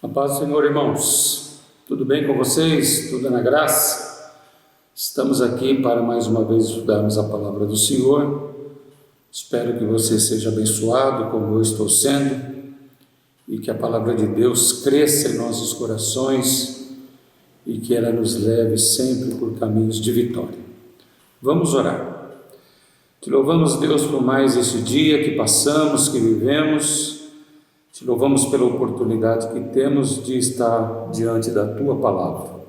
A paz do Senhor, irmãos. Tudo bem com vocês? Tudo na graça? Estamos aqui para mais uma vez estudarmos a palavra do Senhor. Espero que você seja abençoado como eu estou sendo e que a palavra de Deus cresça em nossos corações e que ela nos leve sempre por caminhos de vitória. Vamos orar. Te louvamos, Deus, por mais esse dia que passamos, que vivemos. Te louvamos pela oportunidade que temos de estar diante da Tua palavra.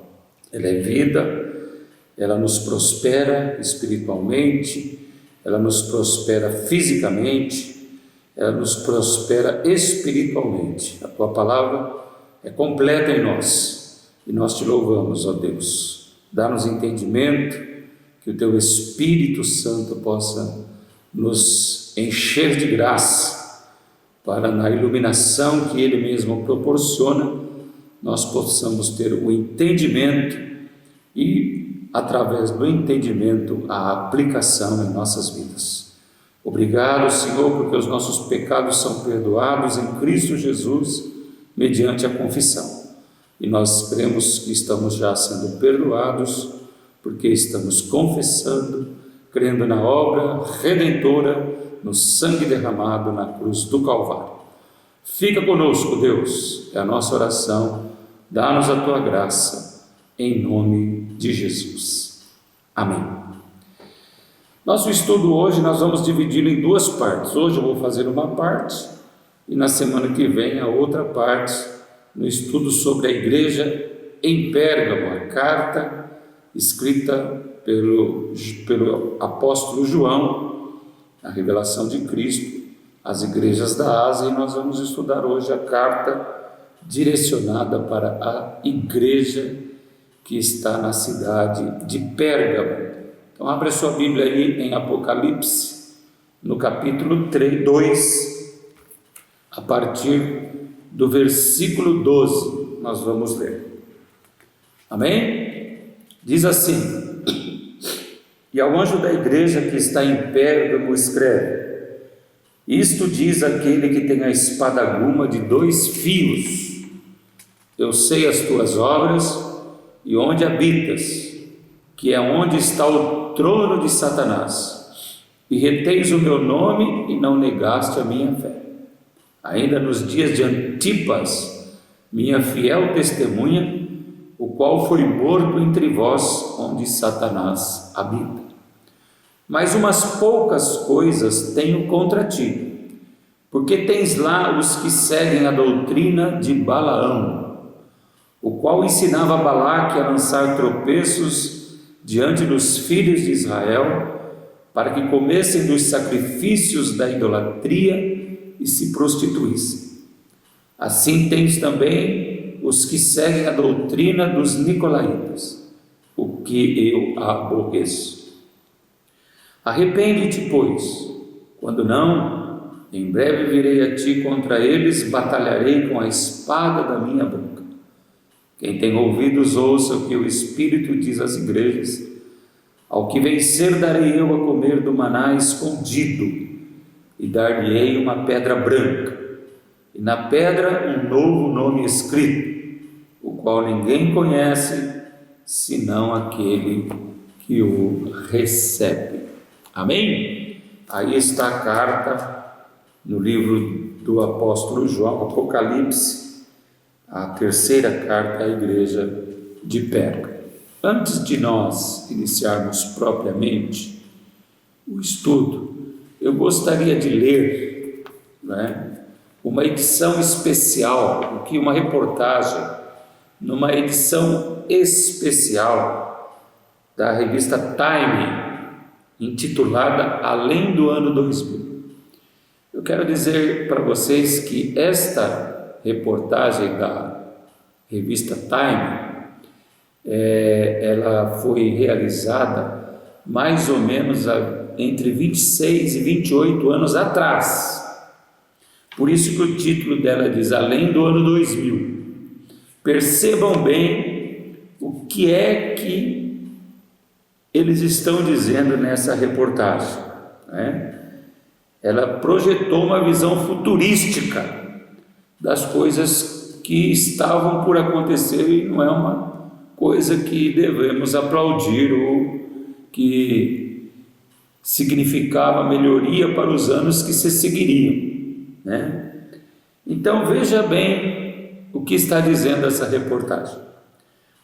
Ela é vida, ela nos prospera espiritualmente, ela nos prospera fisicamente, ela nos prospera espiritualmente. A Tua palavra é completa em nós e nós Te louvamos, ó Deus. Dá-nos entendimento, que o Teu Espírito Santo possa nos encher de graça, para na iluminação que Ele mesmo proporciona, nós possamos ter o entendimento e, através do entendimento, a aplicação em nossas vidas. Obrigado, Senhor, porque os nossos pecados são perdoados em Cristo Jesus, mediante a confissão. E nós cremos que estamos já sendo perdoados, porque estamos confessando, crendo na obra redentora, no sangue derramado na cruz do Calvário. Fica conosco, Deus, é a nossa oração, dá-nos a Tua graça, em nome de Jesus. Amém. Nosso estudo hoje nós vamos dividi-lo em duas partes. Hoje eu vou fazer uma parte e na semana que vem a outra parte, no estudo sobre a igreja em Pérgamo, a carta escrita pelo apóstolo João, a revelação de Cristo às igrejas da Ásia, e nós vamos estudar hoje a carta direcionada para a igreja que está na cidade de Pérgamo. Então abra sua Bíblia aí em Apocalipse, no capítulo 2, a partir do versículo 12, nós vamos ler. Amém? Diz assim: E ao anjo da igreja que está em Pérgamo escreve: Isto diz aquele que tem a espada aguma de 2 fios. Eu sei as tuas obras e onde habitas, que é onde está o trono de Satanás, e retens o meu nome e não negaste a minha fé. Ainda nos dias de Antipas, minha fiel testemunha, o qual foi morto entre vós, onde Satanás habita. Mas umas poucas coisas tenho contra ti, porque tens lá os que seguem a doutrina de Balaão, o qual ensinava a Balaque a lançar tropeços diante dos filhos de Israel, para que comessem dos sacrifícios da idolatria e se prostituíssem. Assim tens também os que seguem a doutrina dos nicolaítas, o que eu aborreço. Arrepende-te, pois, quando não, em breve virei a ti contra eles, batalharei com a espada da minha boca. Quem tem ouvidos, ouça o que o Espírito diz às igrejas. Ao que vencer darei eu a comer do maná escondido, e dar-lhe-ei uma pedra branca, e na pedra um novo nome escrito, o qual ninguém conhece, senão aquele que o recebe. Amém? Aí está a carta no livro do apóstolo João, Apocalipse, a terceira carta à igreja de Pérgamo. Antes de nós iniciarmos propriamente o estudo, eu gostaria de ler, uma edição especial, uma reportagem, numa edição especial da revista Time, intitulada Além do Ano 2000. Eu quero dizer para vocês que esta reportagem da revista Time, ela foi realizada mais ou menos entre 26 e 28 anos atrás. Por isso que o título dela diz Além do Ano 2000. Percebam bem o que é que eles estão dizendo nessa reportagem, Ela projetou uma visão futurística das coisas que estavam por acontecer e não é uma coisa que devemos aplaudir ou que significava melhoria para os anos que se seguiriam, né? Então veja bem o que está dizendo essa reportagem.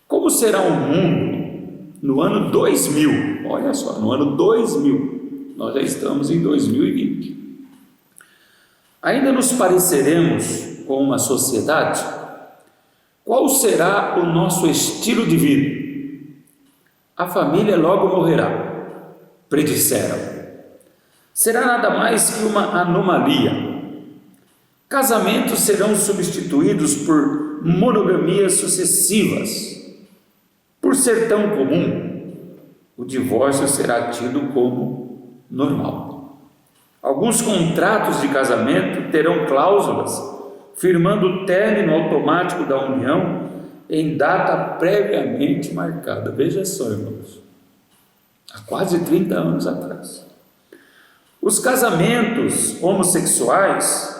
Como será o mundo no ano 2000? Olha só, no ano 2000, nós já estamos em 2020. Ainda nos pareceremos com uma sociedade? Qual será o nosso estilo de vida? A família logo morrerá, predisseram. Será nada mais que uma anomalia. Casamentos serão substituídos por monogamias sucessivas. Por ser tão comum, o divórcio será tido como normal. Alguns contratos de casamento terão cláusulas firmando o término automático da união em data previamente marcada. Veja só, irmãos, há quase 30 anos atrás. Os casamentos homossexuais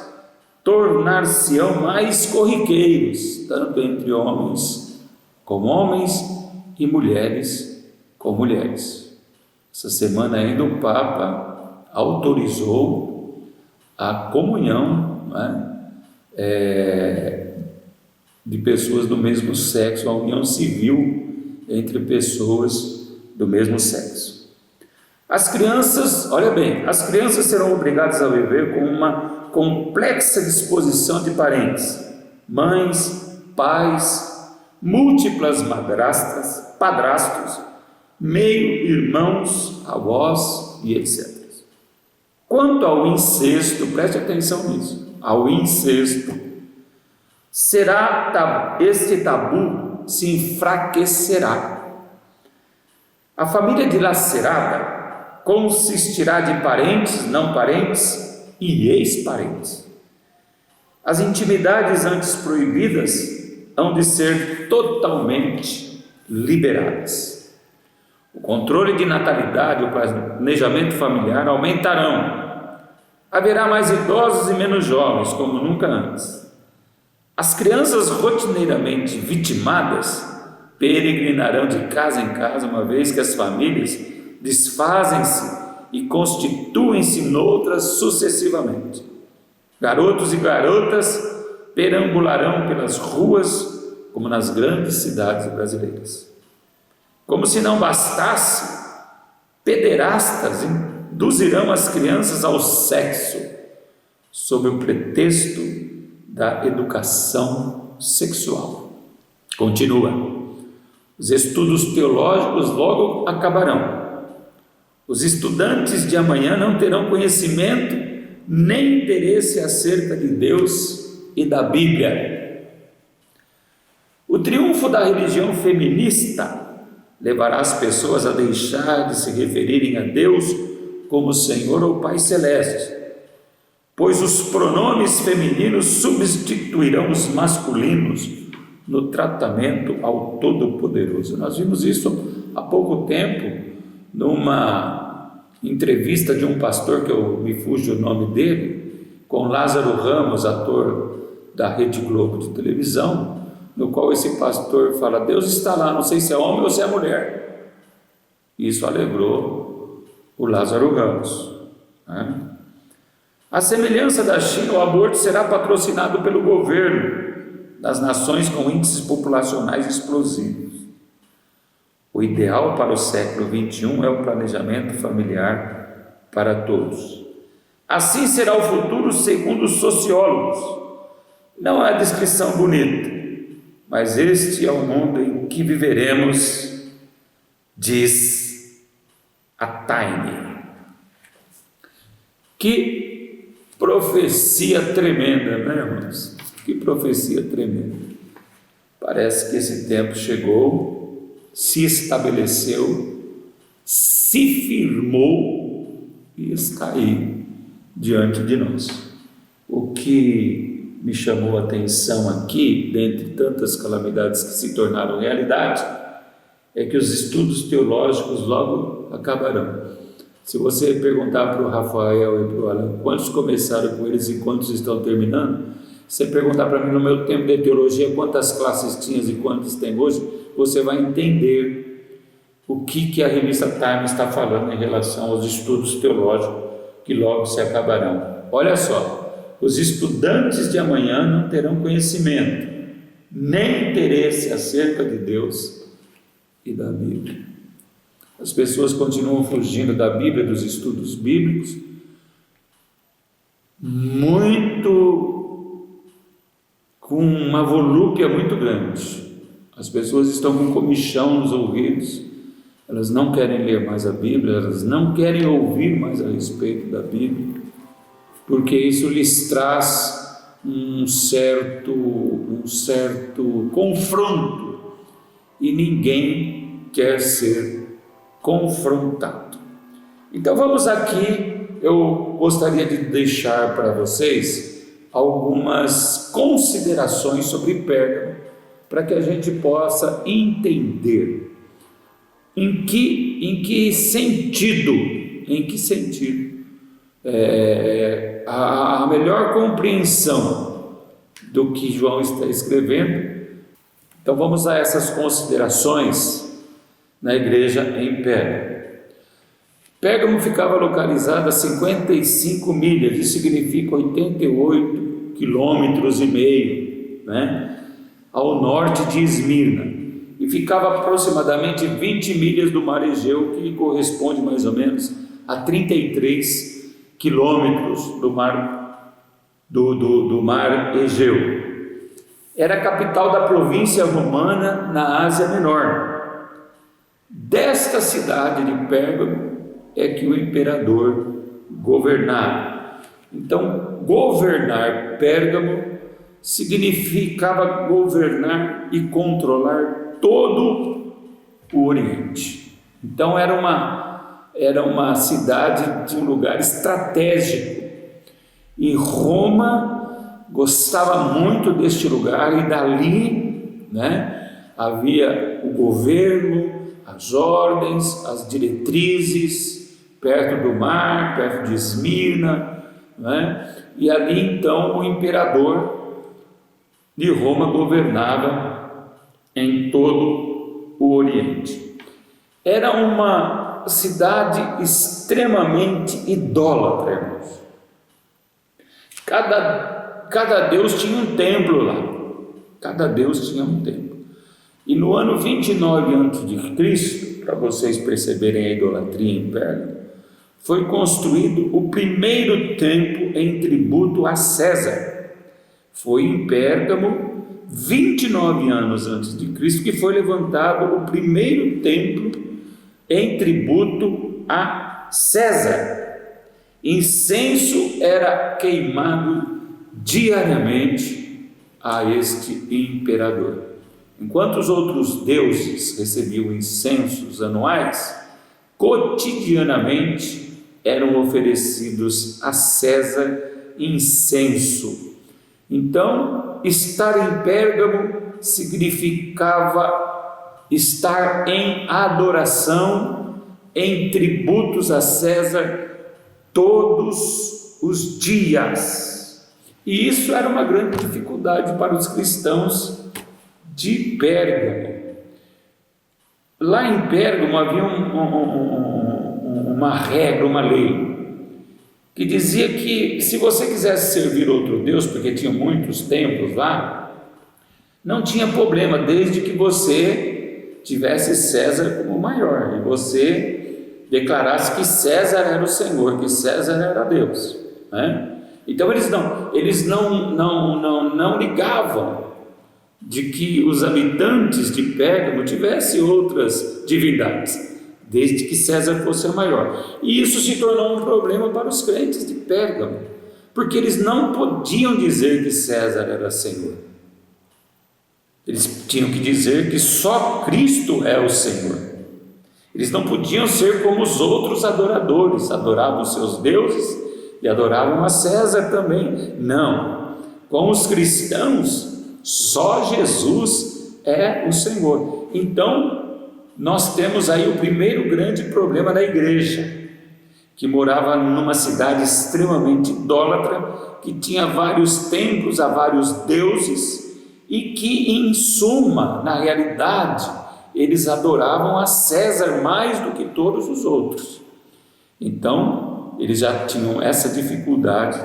tornar-se-ão mais corriqueiros, tanto entre homens com homens e mulheres com mulheres. Essa semana ainda o Papa autorizou a comunhão, de pessoas do mesmo sexo, a união civil entre pessoas do mesmo sexo. As crianças, olha bem, as crianças serão obrigadas a viver com uma complexa disposição de parentes, mães, pais, múltiplas madrastas, padrastos, meio-irmãos, avós e etc. Quanto ao incesto, preste atenção nisso, ao incesto, este tabu se enfraquecerá. A família dilacerada consistirá de parentes, não parentes e ex-parentes. As intimidades antes proibidas hão de ser totalmente liberadas. O controle de natalidade, o planejamento familiar aumentarão. Haverá mais idosos e menos jovens, como nunca antes. As crianças rotineiramente vitimadas peregrinarão de casa em casa, uma vez que as famílias desfazem-se e constituem-se noutras sucessivamente. Garotos e garotas perambularão pelas ruas como nas grandes cidades brasileiras. Como se não bastasse, pederastas induzirão as crianças ao sexo sob o pretexto da educação sexual. Continua. Os estudos teológicos logo acabarão. Os estudantes de amanhã não terão conhecimento nem interesse acerca de Deus e da Bíblia. O triunfo da religião feminista levará as pessoas a deixar de se referirem a Deus como Senhor ou Pai Celeste, pois os pronomes femininos substituirão os masculinos no tratamento ao Todo-Poderoso. Nós vimos isso há pouco tempo numa entrevista de um pastor, que eu me fujo o nome dele, com Lázaro Ramos, ator da Rede Globo de televisão, no qual esse pastor fala: Deus está lá, não sei se é homem ou se é mulher. Isso alegrou o Lázaro Ramos, né? A semelhança da China, o aborto será patrocinado pelo governo das nações com índices populacionais explosivos. O ideal para o século XXI é o planejamento familiar para todos. Assim será o futuro segundo os sociólogos. Não é descrição bonita, mas este é o mundo em que viveremos, diz a Time. Que profecia tremenda, né, irmãos? Que profecia tremenda. Parece que esse tempo chegou, se estabeleceu, se firmou e está aí diante de nós. O que me chamou a atenção aqui, dentre tantas calamidades que se tornaram realidade, é que os estudos teológicos logo acabarão. Se você perguntar para o Rafael e para o Alan quantos começaram com eles e quantos estão terminando, Se você perguntar para mim no meu tempo de teologia quantas classes tinha e quantas tem hoje, você vai entender o que a revista Time está falando em relação aos estudos teológicos que logo se acabarão. Olha só, os estudantes de amanhã não terão conhecimento, nem interesse acerca de Deus e da Bíblia. As pessoas continuam fugindo da Bíblia, dos estudos bíblicos, com uma volúpia muito grande. As pessoas estão com comichão nos ouvidos, elas não querem ler mais a Bíblia, elas não querem ouvir mais a respeito da Bíblia, porque isso lhes traz um certo confronto, e ninguém quer ser confrontado. Então vamos aqui, eu gostaria de deixar para vocês algumas considerações sobre Pérgamo, para que a gente possa entender em que sentido a melhor compreensão do que João está escrevendo. Então vamos a essas considerações na igreja em Pérgamo. Pérgamo ficava localizada a 55 milhas, isso significa 88 quilômetros e meio, né, ao norte de Esmirna, e ficava aproximadamente 20 milhas do mar Egeu, que corresponde mais ou menos a 33 quilômetros do mar Egeu. Era a capital da província romana na Ásia Menor. Desta cidade de Pérgamo é que o imperador governava. Então, governar Pérgamo significava governar e controlar todo o Oriente. Então era uma cidade de um lugar estratégico, e Roma gostava muito deste lugar, e dali, né, havia o governo, as ordens, as diretrizes, perto do mar, perto de Esmirna, né? E ali então o imperador de Roma governava em todo o Oriente. Era uma cidade extremamente idólatra, irmãos. Cada deus tinha um templo lá. Cada deus tinha um templo. E no ano 29 a.C., para vocês perceberem a idolatria em Pérgamo, foi construído o primeiro templo em tributo a César. Foi em Pérgamo, 29 anos antes de Cristo, que foi levantado o primeiro templo em tributo a César. Incenso era queimado diariamente a este imperador. Enquanto os outros deuses recebiam incensos anuais, cotidianamente eram oferecidos a César incenso. Então, estar em Pérgamo significava estar em adoração, em tributos a César todos os dias. E isso era uma grande dificuldade para os cristãos de Pérgamo. Lá em Pérgamo havia uma regra, uma lei, que dizia que se você quisesse servir outro Deus, porque tinha muitos templos lá, não tinha problema, desde que você tivesse César como maior, e você declarasse que César era o Senhor, que César era Deus, né? Então eles não ligavam de que os habitantes de Pérgamo tivessem outras divindades, desde que César fosse o maior. E isso se tornou um problema para os crentes de Pérgamo, porque eles não podiam dizer que César era Senhor. Eles tinham que dizer que só Cristo é o Senhor. Eles não podiam ser como os outros adoradores, adoravam seus deuses e adoravam a César também. Não, com os cristãos, só Jesus é o Senhor. Então, nós temos aí o primeiro grande problema da igreja, que morava numa cidade extremamente idólatra, que tinha vários templos a vários deuses e que, em suma, na realidade, eles adoravam a César mais do que todos os outros. Então, eles já tinham essa dificuldade,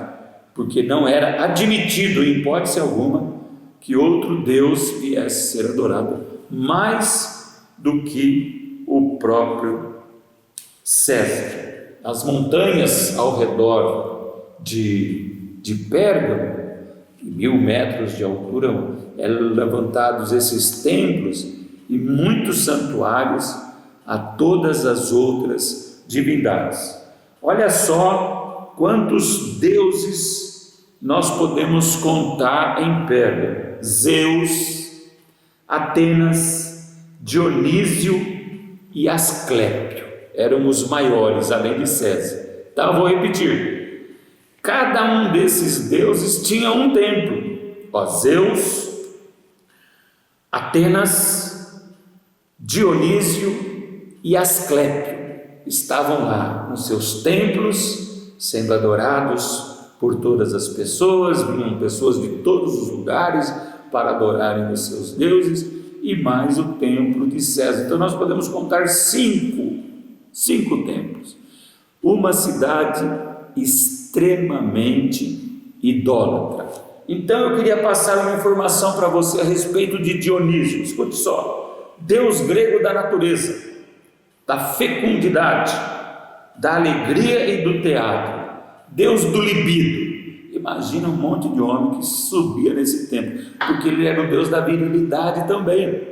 porque não era admitido, em hipótese alguma, que outro Deus viesse ser adorado mais do que o próprio César. As montanhas ao redor de Pérgamo, 1000 metros de altura, eram levantados esses templos e muitos santuários a todas as outras divindades. Olha só quantos deuses nós podemos contar em Pérgamo: Zeus, Atenas, Dionísio e Asclépio. Eram os maiores, além de César. Então eu vou repetir: cada um desses deuses tinha um templo. Zeus, Atenas, Dionísio e Asclépio estavam lá nos seus templos, sendo adorados por todas as pessoas. Vinham pessoas de todos os lugares para adorarem os seus deuses, e mais o templo de César. Então nós podemos contar cinco templos. Uma cidade extremamente idólatra. Então eu queria passar uma informação para você a respeito de Dionísio. Escute só: deus grego da natureza, da fecundidade, da alegria e do teatro, deus do libido. Imagina um monte de homem que subia nesse templo, porque ele era o deus da virilidade também,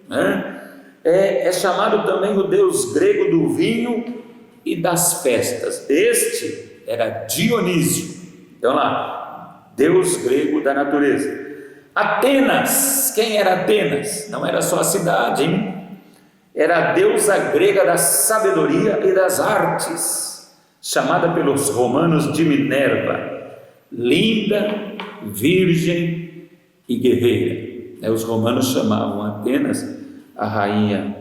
né? É chamado também o deus grego do vinho e das festas. Este era Dionísio. Então lá, deus grego da natureza. Atenas, quem era Atenas? Não era só a cidade, hein? Era a deusa grega da sabedoria e das artes, chamada pelos romanos de Minerva, linda, virgem e guerreira. Os romanos chamavam Atenas, a rainha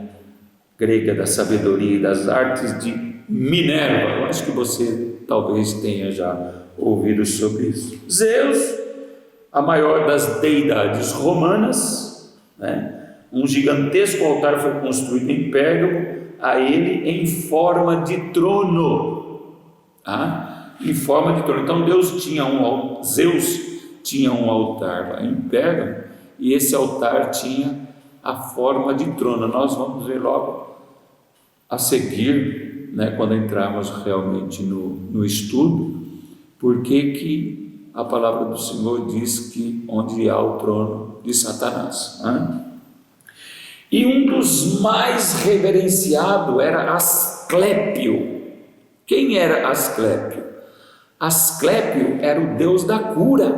grega da sabedoria e das artes, de Minerva. Eu acho que você talvez tenha já ouvido sobre isso. Zeus, a maior das deidades romanas, né? Um gigantesco altar foi construído em Pérgamo a ele em forma de trono, em forma de trono. Então Zeus tinha um altar lá em Pérgamo, e esse altar tinha a forma de trono. Nós vamos ver logo a seguir, né, quando entrarmos realmente no estudo, porque que a palavra do Senhor diz que onde há o trono de Satanás, né? E um dos mais reverenciados era Asclépio. Quem era Asclépio? Asclépio era o deus da cura,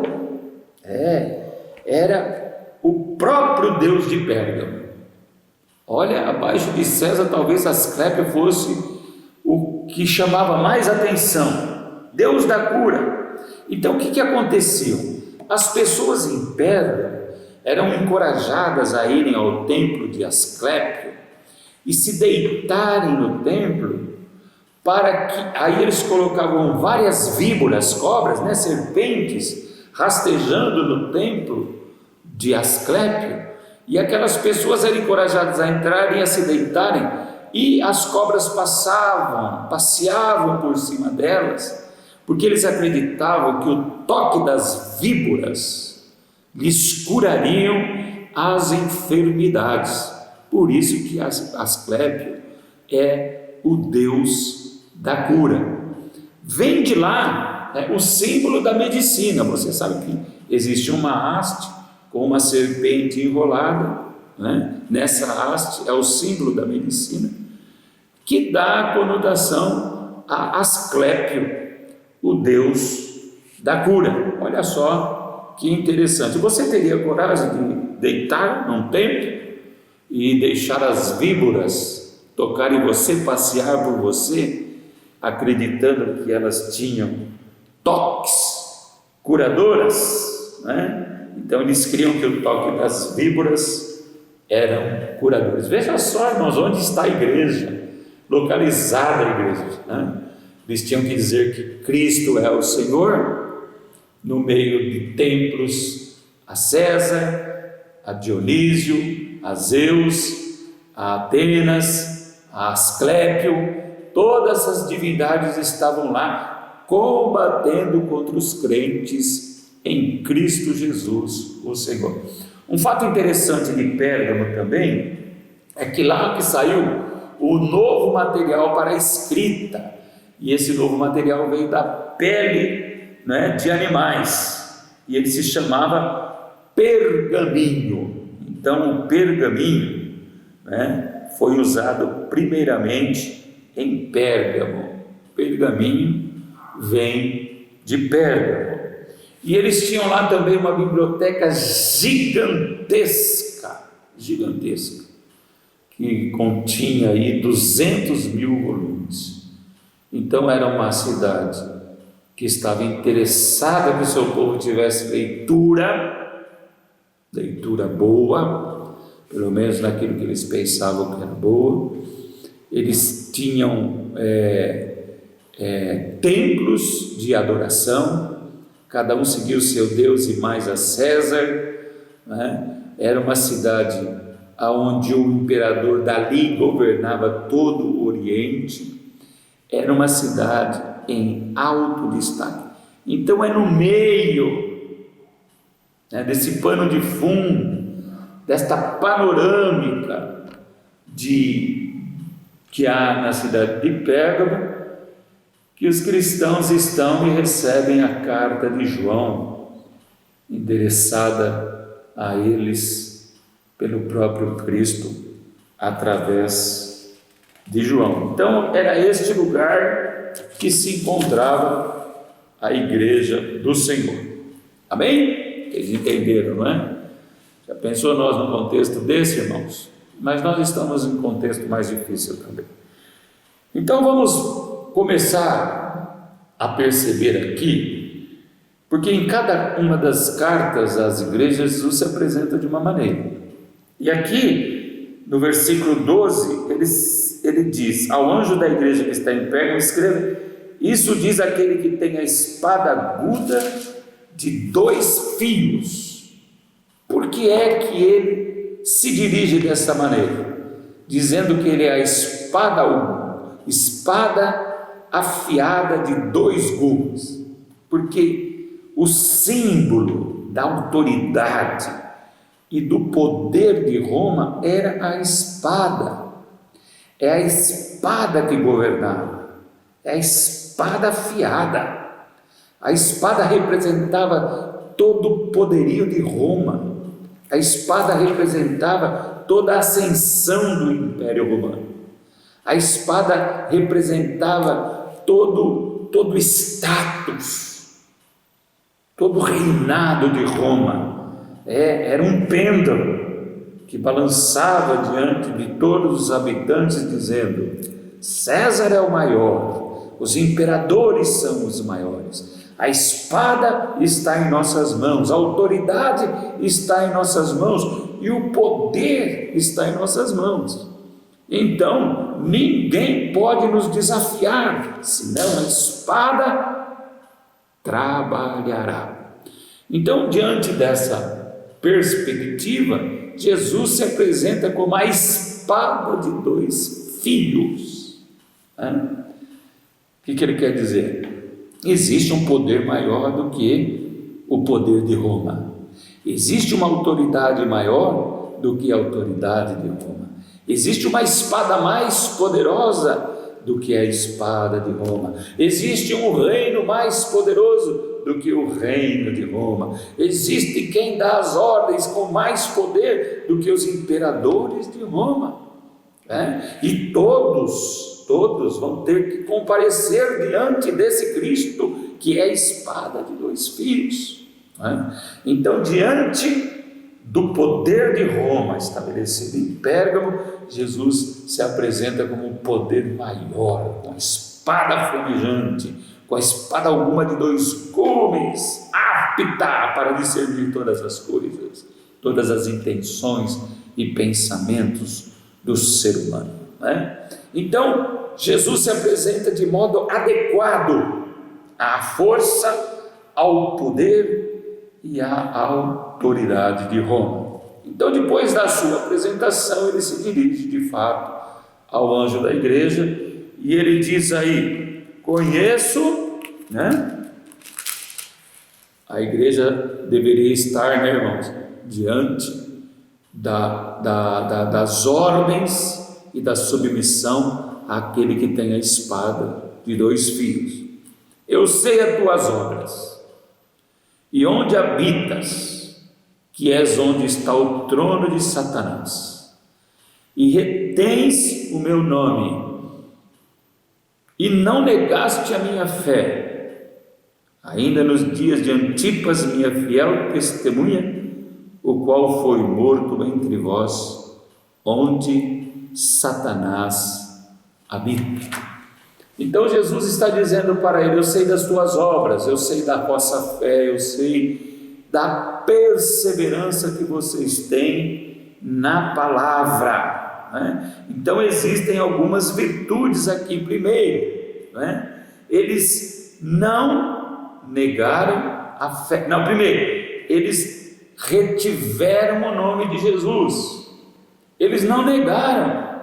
era o próprio deus de Pérgamo. Olha, abaixo de César, talvez Asclépio fosse o que chamava mais atenção, deus da cura. Então o que acontecia? As pessoas em Pérgamo eram encorajadas a irem ao templo de Asclépio e se deitarem no templo, para que aí eles colocavam várias víboras, cobras, né, serpentes, rastejando no templo de Asclépio, e aquelas pessoas eram encorajadas a entrarem, a se deitarem, e as cobras passeavam por cima delas, porque eles acreditavam que o toque das víboras lhes curariam as enfermidades. Por isso que Asclépio é o deus da cura. Vem de lá o símbolo da medicina. Você sabe que existe uma haste com uma serpente enrolada, né? Nessa haste é o símbolo da medicina, que dá a conotação a Asclépio, o deus da cura. Olha só que interessante. Você teria coragem de deitar num templo e deixar as víboras tocar em você, passear por você, acreditando que elas tinham toques curadoras, né? Então eles criam que o toque das víboras eram curadores. Veja só, irmãos, onde está a igreja, localizada a igreja, né? Eles tinham que dizer que Cristo é o Senhor, no meio de templos a César, a Dionísio, a Zeus, a Atenas, a Asclépio. Todas as divindades estavam lá combatendo contra os crentes em Cristo Jesus, o Senhor. Um fato interessante de Pérgamo também é que lá que saiu o novo material para a escrita, e esse novo material veio da pele, né, de animais, e ele se chamava pergaminho. Então o pergaminho, né, foi usado primeiramente em Pérgamo. Pergaminho vem de Pérgamo. E eles tinham lá também uma biblioteca gigantesca, que continha aí 200.000 volumes. Então era uma cidade que estava interessada que o seu povo tivesse leitura boa, pelo menos naquilo que eles pensavam que era boa. Eles tinham templos de adoração, cada um seguia o seu Deus e mais a César, né? Era uma cidade onde o imperador dali governava todo o Oriente. Era uma cidade em alto destaque. Então é no meio, né, desse pano de fundo, desta panorâmica que há na cidade de Pérgamo, que os cristãos estão e recebem a carta de João, endereçada a eles pelo próprio Cristo, através de João. Então era este lugar que se encontrava a igreja do Senhor. Amém? Eles entenderam, não é? Já pensou nós no contexto desse, irmãos? Mas nós estamos em um contexto mais difícil também. Então vamos começar a perceber aqui, porque em cada uma das cartas às igrejas Jesus se apresenta de uma maneira. E aqui no versículo 12 ele diz: ao anjo da igreja que está em Pérgamo escreva: isso diz aquele que tem a espada aguda de 2 fios. Por que é que ele se dirige dessa maneira? Dizendo que ele é a espada afiada de 2 gumes, porque o símbolo da autoridade e do poder de Roma era a espada. É a espada que governava, é a espada afiada. A espada representava todo o poderio de Roma, a espada representava toda a ascensão do Império Romano, a espada representava todo o status, todo o reinado de Roma. Era um pêndulo que balançava diante de todos os habitantes, dizendo: César é o maior, os imperadores são os maiores, a espada está em nossas mãos, a autoridade está em nossas mãos e o poder está em nossas mãos. Então ninguém pode nos desafiar, senão a espada trabalhará. Então, diante dessa perspectiva, Jesus se apresenta como a espada de 2 fios. O que ele quer dizer? Existe um poder maior do que o poder de Roma. Existe uma autoridade maior do que a autoridade de Roma. Existe uma espada mais poderosa do que a espada de Roma. Existe um reino mais poderoso do que o reino de Roma. Existe quem dá as ordens com mais poder do que os imperadores de Roma. E todos vão ter que comparecer diante desse Cristo, que é a espada de 2 fios. Então, diante do poder de Roma estabelecido em Pérgamo, Jesus se apresenta como um poder maior, com a espada flamejante, com a espada alguma de 2 gumes, apta para discernir todas as coisas, todas as intenções e pensamentos do ser humano. Então, Jesus se apresenta de modo adequado à força, ao poder e à autoridade de Roma. Então, depois da sua apresentação, ele se dirige de fato ao anjo da igreja e ele diz aí: conheço, né? A igreja deveria estar, né, irmãos, diante das ordens e da submissão àquele que tem a espada de 2 fios. Eu sei as tuas obras, e onde habitas, que és onde está o trono de Satanás, e retens o meu nome, e não negaste a minha fé, ainda nos dias de Antipas, minha fiel testemunha, o qual foi morto entre vós, onde Satanás habita. Então Jesus está dizendo para ele: eu sei das tuas obras, eu sei da vossa fé, eu sei da perseverança que vocês têm na palavra, né? Então existem algumas virtudes aqui. Primeiro, né? Eles não negaram a fé. Não, primeiro, eles retiveram o nome de Jesus. Eles não negaram,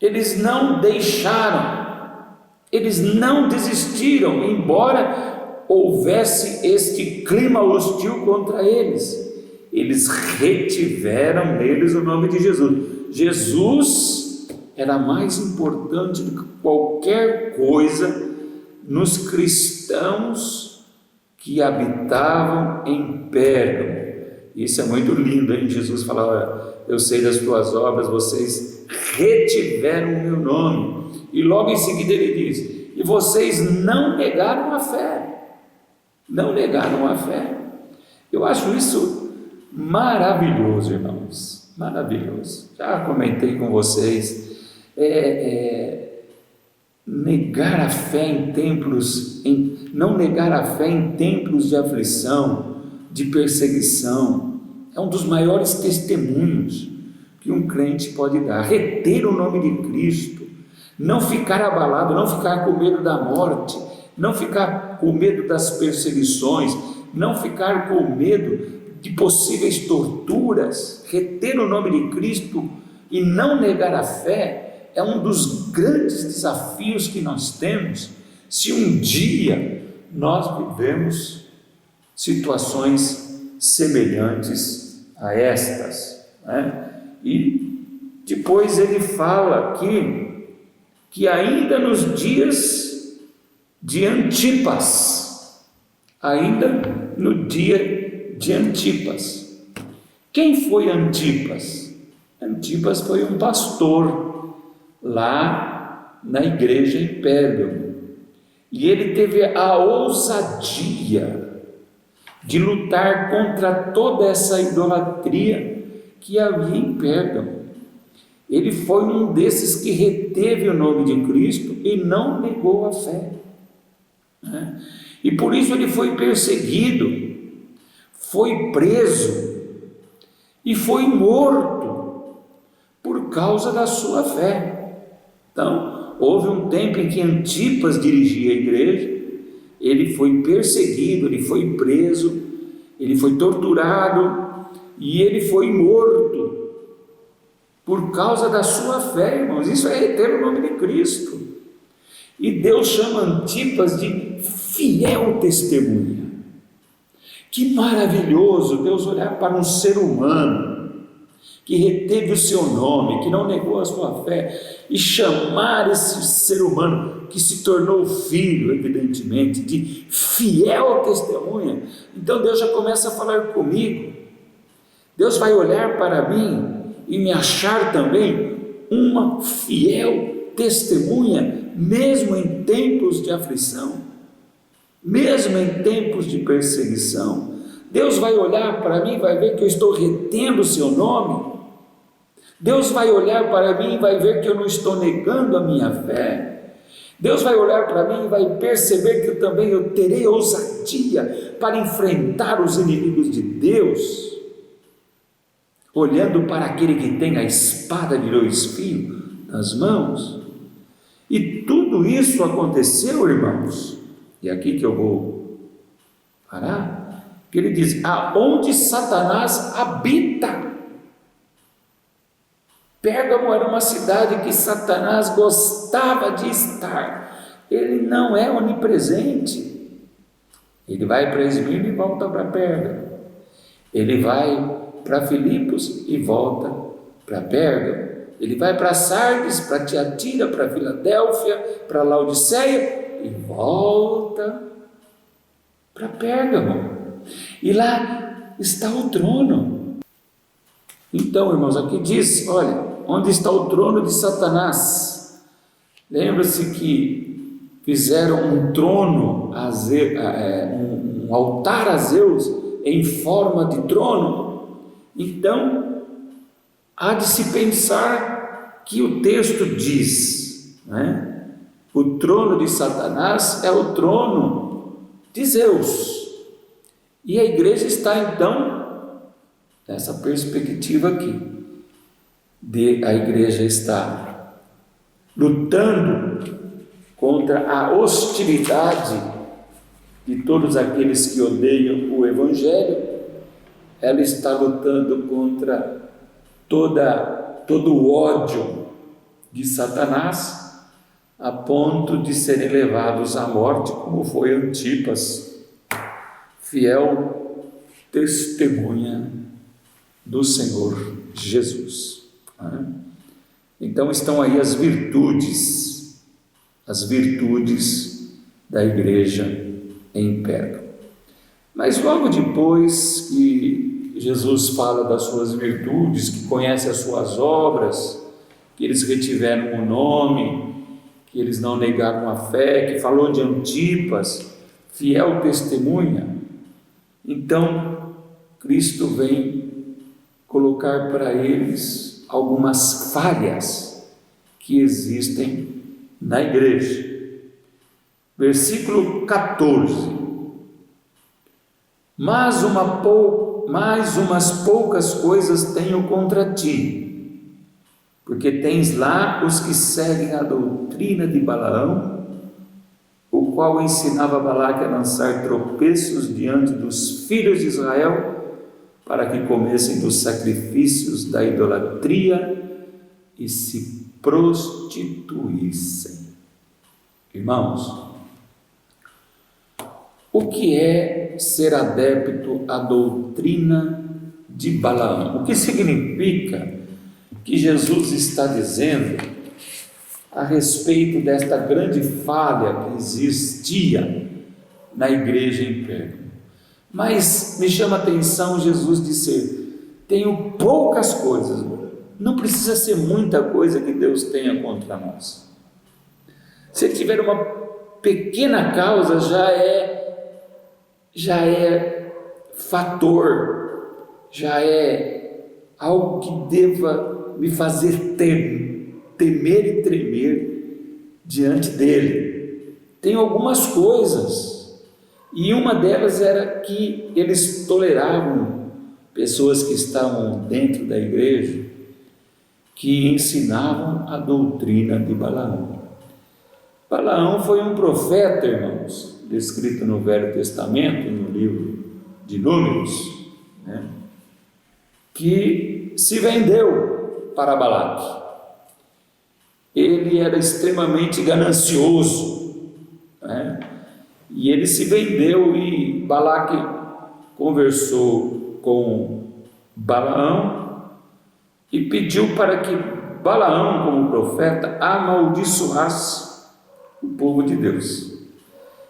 eles não deixaram, eles não desistiram, embora houvesse este clima hostil contra eles. Eles retiveram neles o nome de Jesus. Jesus era mais importante do que qualquer coisa nos cristãos que habitavam em Pérgamo. Isso é muito lindo, hein? Jesus fala: eu sei das tuas obras, vocês retiveram o meu nome. E logo em seguida ele diz: e vocês não negaram a fé. Não negaram a fé. Eu acho isso maravilhoso, irmãos, maravilhoso. Já comentei com vocês, negar a fé em tempos, não negar a fé em tempos de aflição, de perseguição, é um dos maiores testemunhos que um crente pode dar. Reter o nome de Cristo, não ficar abalado, não ficar com medo da morte, não ficar com medo das perseguições, não ficar com medo de possíveis torturas. Reter o nome de Cristo e não negar a fé é um dos grandes desafios que nós temos, se um dia nós vivemos situações semelhantes a estas, né? E depois ele fala aqui que ainda nos dias de Antipas, ainda no dia de Antipas. Quem foi Antipas? Antipas foi um pastor lá na igreja em Pérgamo, e ele teve a ousadia de lutar contra toda essa idolatria que havia em Pérgamo. Ele foi um desses que reteve o nome de Cristo e não negou a fé, né? E por isso ele foi perseguido, foi preso e foi morto por causa da sua fé. Então, houve um tempo em que Antipas dirigia a igreja, ele foi perseguido, ele foi preso, ele foi torturado e ele foi morto por causa da sua fé, irmãos. Isso é reter o nome de Cristo. E Deus chama Antipas de fiel testemunha. Que maravilhoso Deus olhar para um ser humano que reteve o seu nome, que não negou a sua fé, e chamar esse ser humano que se tornou filho, evidentemente, de fiel testemunha. Então Deus já começa a falar comigo. Deus vai olhar para mim e me achar também uma fiel testemunha, mesmo em tempos de aflição, mesmo em tempos de perseguição. Deus vai olhar para mim e vai ver que eu estou retendo o seu nome. Deus vai olhar para mim e vai ver que eu não estou negando a minha fé. Deus vai olhar para mim e vai perceber que eu terei ousadia para enfrentar os inimigos de Deus, olhando para aquele que tem a espada de 2 fios nas mãos. E tudo isso aconteceu, irmãos, e aqui que eu vou parar, que ele diz: aonde Satanás habita. Pérgamo era uma cidade que Satanás gostava de estar. Ele não é onipresente. Ele vai para Esmirna e volta para Pérgamo. Ele vai para Filipos e volta para Pérgamo. Ele vai para Sardes, para Tiatira, para Filadélfia, para Laodiceia e volta para Pérgamo. E lá está o trono. Então, irmãos, aqui diz, olha, onde está o trono de Satanás? Lembra-se que fizeram um trono, um altar a Zeus em forma de trono. Então, há de se pensar que o texto diz, né? O trono de Satanás é o trono de Zeus. E a igreja está então nessa perspectiva aqui. A igreja está lutando contra a hostilidade de todos aqueles que odeiam o Evangelho. Ela está lutando contra todo o ódio de Satanás, a ponto de serem levados à morte, como foi Antipas, fiel testemunha do Senhor Jesus. Então estão aí as virtudes da igreja em Pérgamo. Mas logo depois que Jesus fala das suas virtudes, que conhece as suas obras, que eles retiveram o nome, que eles não negaram a fé, que falou de Antipas, fiel testemunha, então Cristo vem colocar para eles algumas falhas que existem na igreja. Versículo 14: mas umas poucas coisas tenho contra ti, porque tens lá os que seguem a doutrina de Balaão, o qual ensinava Balaque a lançar tropeços diante dos filhos de Israel, para que comessem dos sacrifícios da idolatria e se prostituíssem. Irmãos, o que é ser adepto à doutrina de Balaão? O que significa que Jesus está dizendo a respeito desta grande falha que existia na igreja em Pérgamo? Mas me chama a atenção Jesus dizer: tenho poucas coisas. Não precisa ser muita coisa que Deus tenha contra nós. Se ele tiver uma pequena causa, já é fator, já é algo que deva me fazer temer e tremer diante dele. Tem algumas coisas, e uma delas era que eles toleravam pessoas que estavam dentro da igreja, que ensinavam a doutrina de Balaão. Balaão foi um profeta, irmãos, descrito no Velho Testamento, no livro de Números, né, que se vendeu para Balaque. Ele era extremamente ganancioso, né, e ele se vendeu, e Balaque conversou com Balaão e pediu para que Balaão, como profeta, amaldiçoasse o povo de Deus.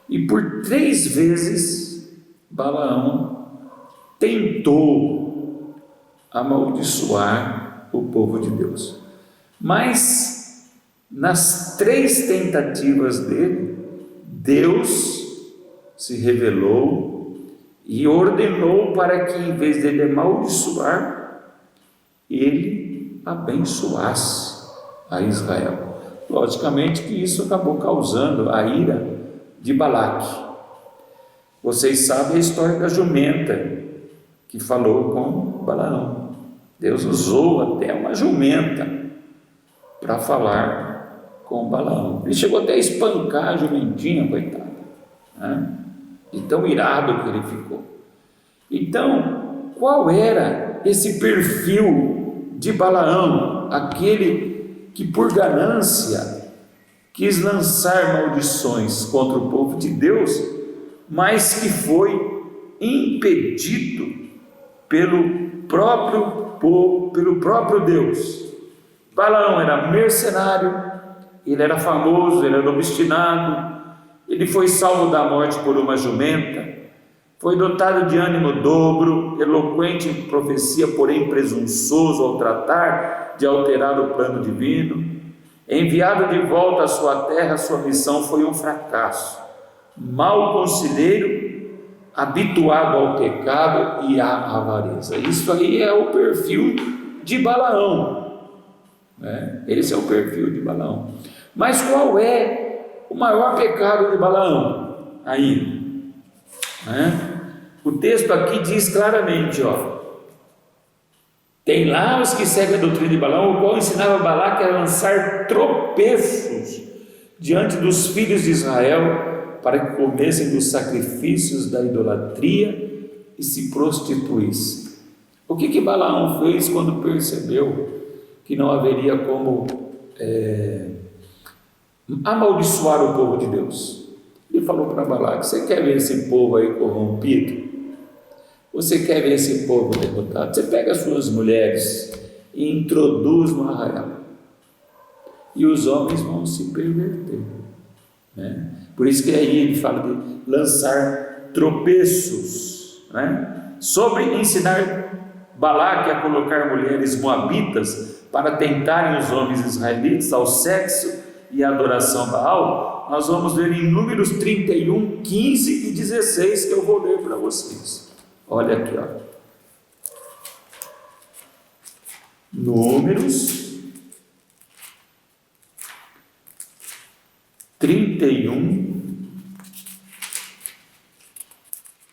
E por 3 vezes Balaão tentou amaldiçoar o povo de Deus, mas nas 3 tentativas dele, Deus se revelou e ordenou para que, em vez dele amaldiçoar, ele abençoasse a Israel. Logicamente que isso acabou causando a ira de Balaque. Vocês sabem a história da jumenta que falou com Balaão. Deus usou até uma jumenta para falar com Balaão. Ele chegou até a espancar a jumentinha, coitada, né? De tão irado que ele ficou. Então, qual era esse perfil de Balaão? Aquele que por ganância quis lançar maldições contra o povo de Deus, mas que foi impedido pelo próprio povo, pelo próprio Deus. Balaão era mercenário, ele era famoso, ele era obstinado, ele foi salvo da morte por uma jumenta, foi dotado de ânimo dobro, eloquente em profecia, porém presunçoso ao tratar de alterar o plano divino. Enviado de volta à sua terra, sua missão foi um fracasso. Mau conselheiro, habituado ao pecado e à avareza. Isso aí é o perfil de Balaão, né? Esse é o perfil de Balaão. Mas qual é o maior pecado de Balaão aí, né? O texto aqui diz claramente, tem lá os que seguem a doutrina de Balaão, o qual ensinava Balaque a lançar tropeços diante dos filhos de Israel, para que comessem dos sacrifícios da idolatria e se prostituíssem. O que Balaão fez quando percebeu que não haveria como amaldiçoar o povo de Deus? Ele falou para Balaque: você quer ver esse povo aí corrompido? Você quer ver esse povo derrotado? Você pega as suas mulheres e introduz no arraial, e os homens vão se perverter, né? Por isso que aí ele fala de lançar tropeços, né? Sobre ensinar Balaque a colocar mulheres moabitas para tentarem os homens israelitas ao sexo e à adoração a Baal. Nós vamos ver em Números 31, 15 e 16, que eu vou ler para vocês. Olha aqui, Números 31,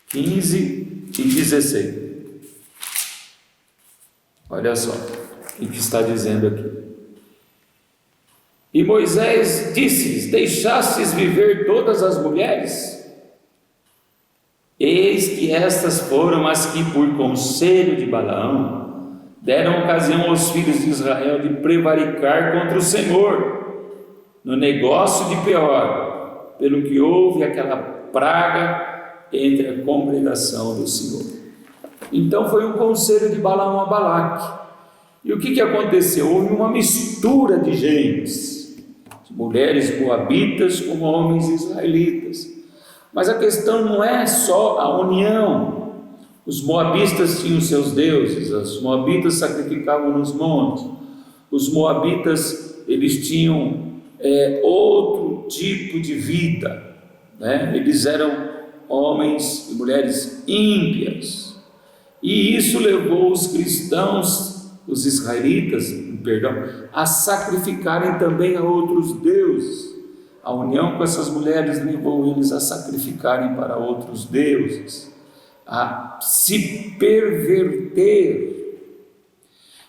15 e 16. Olha só o que está dizendo aqui. E Moisés disse-lhes: deixastes viver todas as mulheres? Eis que estas foram as que, por conselho de Balaão, deram ocasião aos filhos de Israel de prevaricar contra o Senhor, no negócio de Peor, pelo que houve aquela praga entre a congregação do Senhor. Então foi um conselho de Balaão a Balaque. E o que aconteceu? Houve uma mistura de gentes, mulheres moabitas com homens israelitas. Mas a questão não é só a união. Os moabitas tinham seus deuses, os moabitas sacrificavam nos montes, os moabitas eles tinham outro tipo de vida, né? Eles eram homens e mulheres ímpias, e isso levou os cristãos, os israelitas, a sacrificarem também a outros deuses. A união com essas mulheres levou eles a sacrificarem para outros deuses, a se perverter.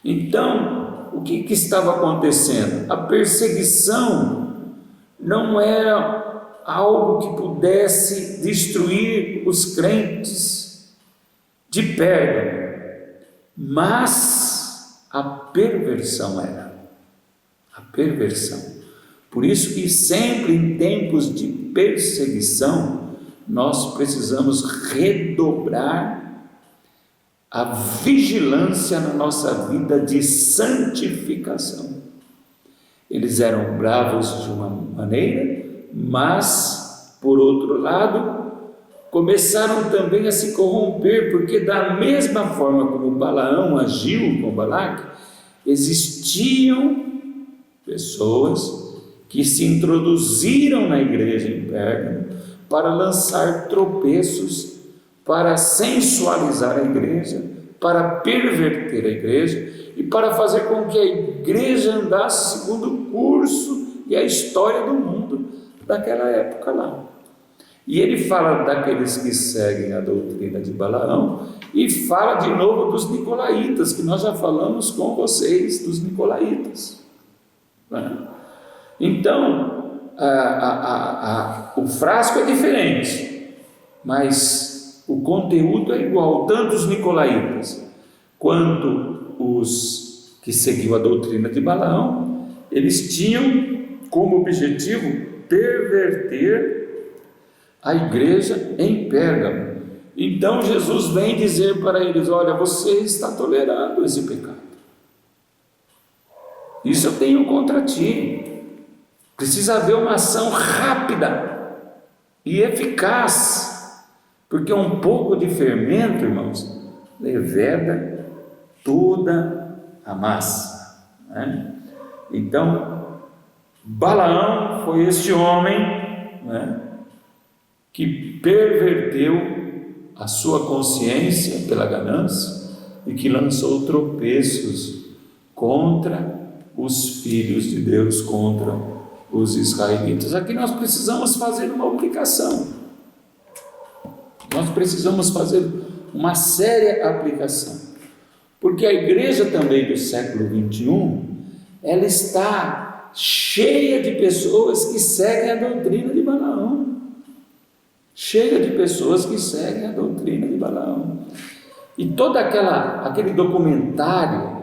Então, o que estava acontecendo? A perseguição não era algo que pudesse destruir os crentes de Pérgamo, mas a perversão era. A perversão. Por isso que sempre em tempos de perseguição, nós precisamos redobrar a vigilância na nossa vida de santificação. Eles eram bravos de uma maneira, mas, por outro lado, começaram também a se corromper, porque da mesma forma como Balaão agiu com Balaque, existiam pessoas que se introduziram na igreja em Pérgamo para lançar tropeços, para sensualizar a igreja, para perverter a igreja e para fazer com que a igreja andasse segundo o curso e a história do mundo daquela época lá. E ele fala daqueles que seguem a doutrina de Balaão e fala de novo dos nicolaítas, que nós já falamos com vocês dos nicolaítas, né? Então, o frasco é diferente, mas o conteúdo é igual, tanto os nicolaítas quanto os que seguiam a doutrina de Balaão. Eles tinham como objetivo perverter a igreja em Pérgamo. Então Jesus vem dizer para eles: olha, você está tolerando esse pecado, isso eu tenho contra ti. Precisa haver uma ação rápida e eficaz, porque um pouco de fermento, irmãos, leveda toda a massa, né? Então, Balaão foi este homem, né, que perverteu a sua consciência pela ganância e que lançou tropeços contra os filhos de Deus, contra os israelitas. Aqui nós precisamos fazer uma aplicação, nós precisamos fazer uma séria aplicação, porque a igreja também do século 21, ela está cheia de pessoas que seguem a doutrina de Balaão, cheia de pessoas que seguem a doutrina de Balaão, e todo aquele documentário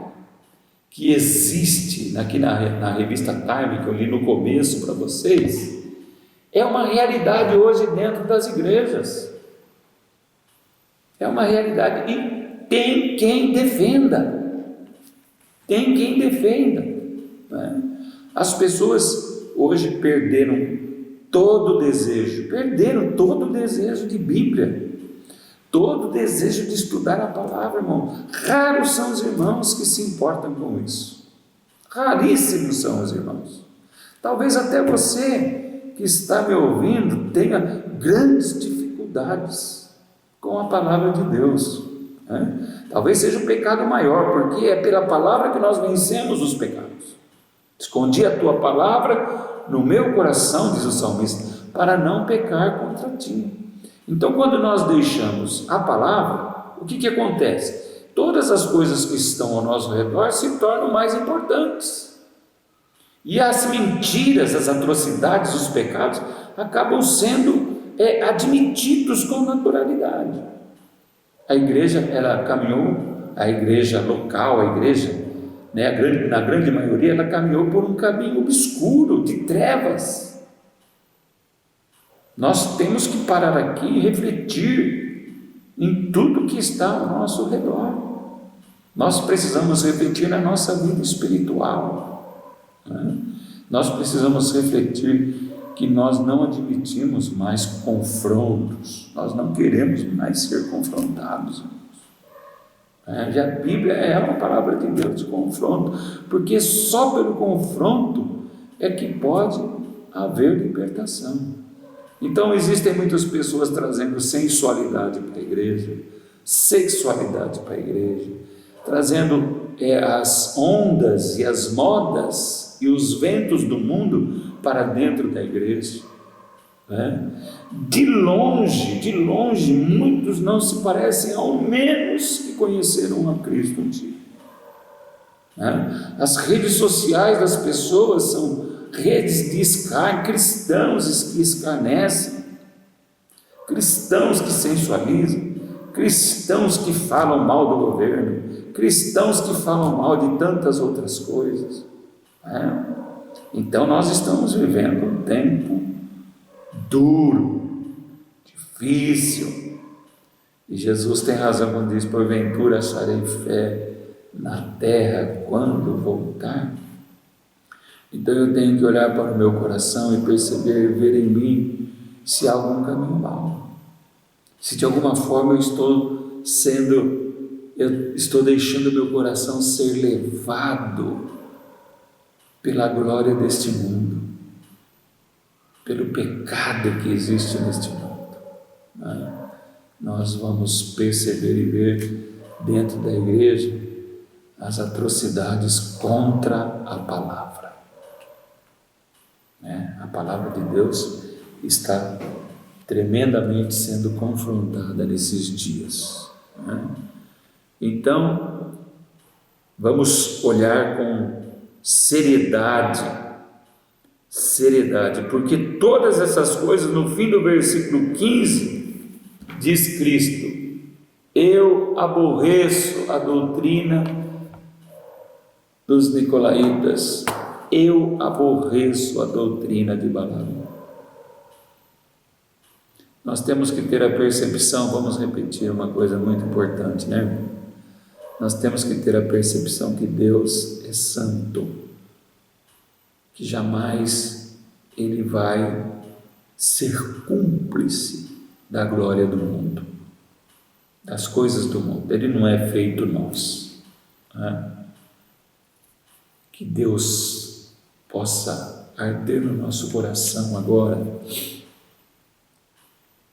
que existe aqui na revista Time, que eu li no começo para vocês, é uma realidade hoje dentro das igrejas, é uma realidade, e tem quem defenda, né? As pessoas hoje perderam todo o desejo de Bíblia, todo o desejo de estudar a palavra, irmão. Raros são os irmãos que se importam com isso, raríssimos são os irmãos. Talvez até você que está me ouvindo tenha grandes dificuldades com a palavra de Deus, né? Talvez seja o pecado maior, porque é pela palavra que nós vencemos os pecados. Escondi a tua palavra no meu coração, diz o salmista, para não pecar contra ti. Então, quando nós deixamos a palavra, o que acontece? Todas as coisas que estão ao nosso redor se tornam mais importantes, e as mentiras, as atrocidades, os pecados acabam sendo admitidos com naturalidade. A igreja, ela caminhou, a igreja local, a igreja, né, na grande maioria, ela caminhou por um caminho obscuro, de trevas. Nós temos que parar aqui e refletir em tudo que está ao nosso redor. Nós precisamos refletir na nossa vida espiritual, né? Nós precisamos refletir que nós não admitimos mais confrontos, nós não queremos mais ser confrontados. A Bíblia é uma palavra de Deus de confronto, porque só pelo confronto é que pode haver libertação. Então existem muitas pessoas trazendo sensualidade para a igreja, sexualidade para a igreja, trazendo as ondas e as modas e os ventos do mundo para dentro da igreja, né? De longe, muitos não se parecem, ao menos que conheceram a Cristo um dia, né? As redes sociais das pessoas são redes de escárnio, cristãos que escarnecem, cristãos que sensualizam, cristãos que falam mal do governo, cristãos que falam mal de tantas outras coisas, né? Então nós estamos vivendo um tempo duro, difícil, e Jesus tem razão quando diz: porventura acharei fé na terra quando voltar. Então eu tenho que olhar para o meu coração e perceber, ver em mim se há algum caminho mau, se de alguma forma eu estou deixando meu coração ser levado pela glória deste mundo, pelo pecado que existe neste mundo, né? Nós vamos perceber e ver dentro da igreja as atrocidades contra a palavra, né? A palavra de Deus está tremendamente sendo confrontada nesses dias, né? Então vamos olhar com seriedade seriedade, porque todas essas coisas, no fim do versículo 15, diz Cristo: eu aborreço a doutrina dos nicolaítas, eu aborreço a doutrina de Balaão. Nós temos que ter a percepção, vamos repetir uma coisa muito importante, né? Nós temos que ter a percepção que Deus é santo, que jamais Ele vai ser cúmplice da glória do mundo, das coisas do mundo. Ele não é feito nós, né? Que Deus possa arder no nosso coração agora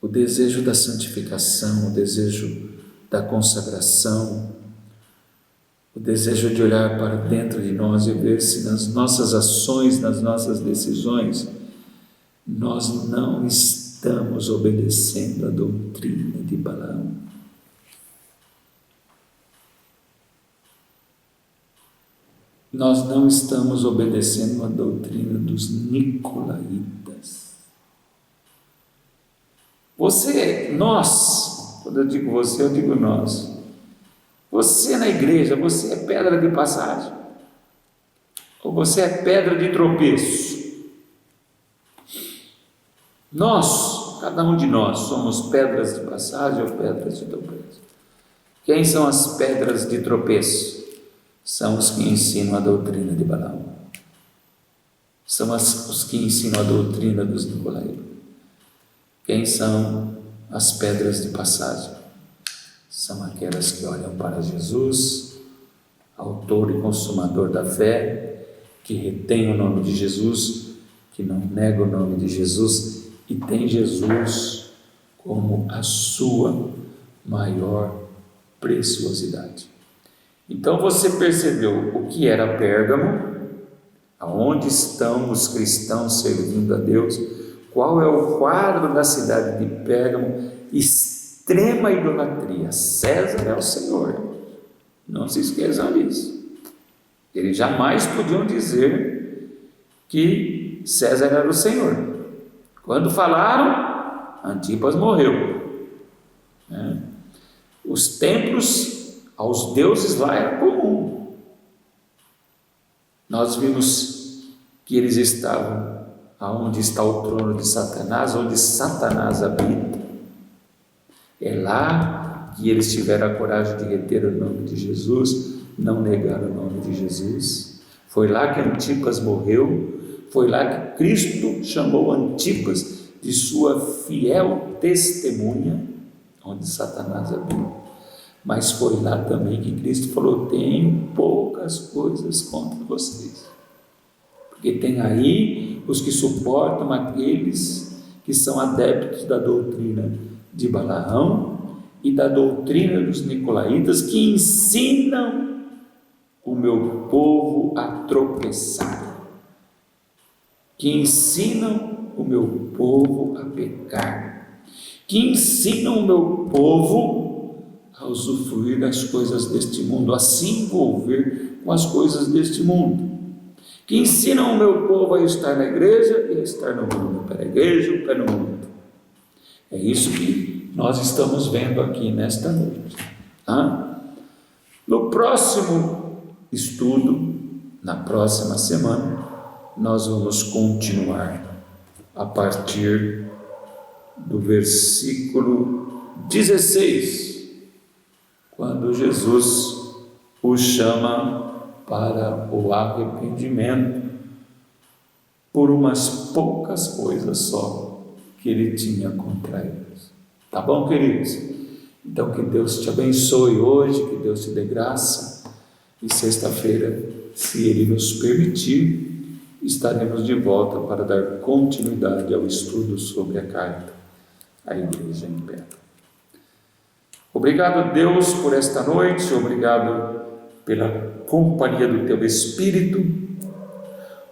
o desejo da santificação, o desejo da consagração, o desejo de olhar para dentro de nós e ver se nas nossas ações, nas nossas decisões, nós não estamos obedecendo a doutrina de Balaão. Nós não estamos obedecendo a doutrina dos nicolaítas. Nós, quando eu digo você, eu digo nós. Você na igreja, você é pedra de passagem? Ou você é pedra de tropeço? Nós, cada um de nós, somos pedras de passagem ou pedras de tropeço? Quem são as pedras de tropeço? São os que ensinam a doutrina de Balaão. São os que ensinam a doutrina dos nicolaítas. Quem são as pedras de passagem? São aquelas que olham para Jesus, autor e consumador da fé, que retém o nome de Jesus, que não nega o nome de Jesus e tem Jesus como a sua maior preciosidade. Então você percebeu o que era Pérgamo, aonde estão os cristãos servindo a Deus, qual é o quadro da cidade de Pérgamo? Extrema idolatria. César é o Senhor, não se esqueçam disso. Eles jamais podiam dizer que César era o Senhor. Quando falaram, Antipas morreu, né? Os templos aos deuses lá era comum. Nós vimos que eles estavam aonde está o trono de Satanás, onde Satanás habita. É lá que eles tiveram a coragem de reter o nome de Jesus, não negar o nome de Jesus. Foi lá que Antipas morreu, foi lá que Cristo chamou Antipas de sua fiel testemunha, onde Satanás habita. Mas foi lá também que Cristo falou: tenho poucas coisas contra vocês, porque tem aí os que suportam aqueles que são adeptos da doutrina de Balaão e da doutrina dos nicolaítas, que ensinam o meu povo a tropeçar, que ensinam o meu povo a pecar, que ensinam o meu povo a usufruir das coisas deste mundo, a se envolver com as coisas deste mundo, que ensinam o meu povo a estar na igreja e a estar no mundo, pé na igreja e pé no mundo. É isso que nós estamos vendo aqui nesta noite. No próximo estudo, na próxima semana, nós vamos continuar a partir do versículo 16, quando Jesus o chama para o arrependimento por umas poucas coisas só que ele tinha contra eles. Tá bom, queridos? Então que Deus te abençoe hoje, que Deus te dê graça, e sexta-feira, se Ele nos permitir, estaremos de volta para dar continuidade ao estudo sobre a carta à Igreja em Pérgamo. Obrigado, Deus, por esta noite, obrigado pela companhia do Teu Espírito,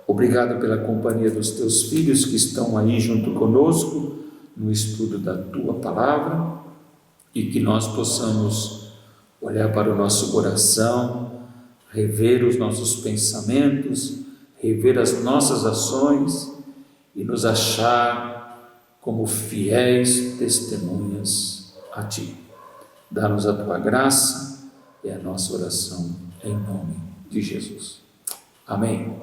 obrigado pela companhia dos Teus filhos que estão aí junto conosco no estudo da Tua Palavra, e que nós possamos olhar para o nosso coração, rever os nossos pensamentos, rever as nossas ações e nos achar como fiéis testemunhas a Ti. Dá-nos a Tua graça, é a nossa oração em nome de Jesus. Amém.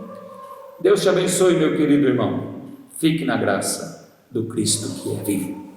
Deus te abençoe, meu querido irmão. Fique na graça do Cristo que é vivo.